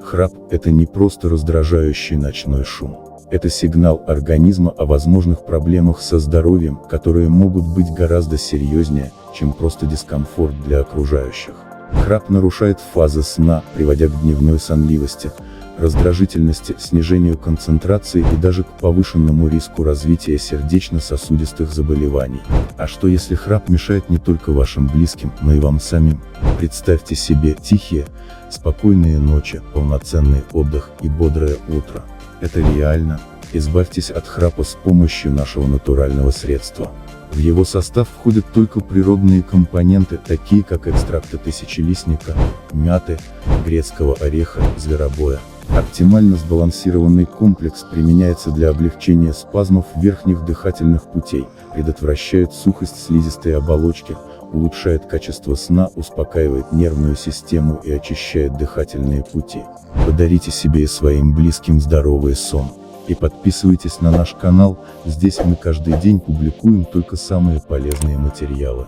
Храп – это не просто раздражающий ночной шум. Это сигнал организма о возможных проблемах со здоровьем, которые могут быть гораздо серьезнее, чем просто дискомфорт для окружающих. Храп нарушает фазы сна, приводя к дневной сонливости, раздражительности, снижению концентрации и даже к повышенному риску развития сердечно-сосудистых заболеваний. А что если храп мешает не только вашим близким, но и вам самим? Представьте себе тихие, спокойные ночи, полноценный отдых и бодрое утро. Это реально. Избавьтесь от храпа с помощью нашего натурального средства. В его состав входят только природные компоненты, такие как экстракты тысячелистника, мяты, грецкого ореха, зверобоя. Оптимально сбалансированный комплекс применяется для облегчения спазмов верхних дыхательных путей, предотвращает сухость слизистой оболочки, улучшает качество сна, успокаивает нервную систему и очищает дыхательные пути. Подарите себе и своим близким здоровый сон. И подписывайтесь на наш канал, здесь мы каждый день публикуем только самые полезные материалы.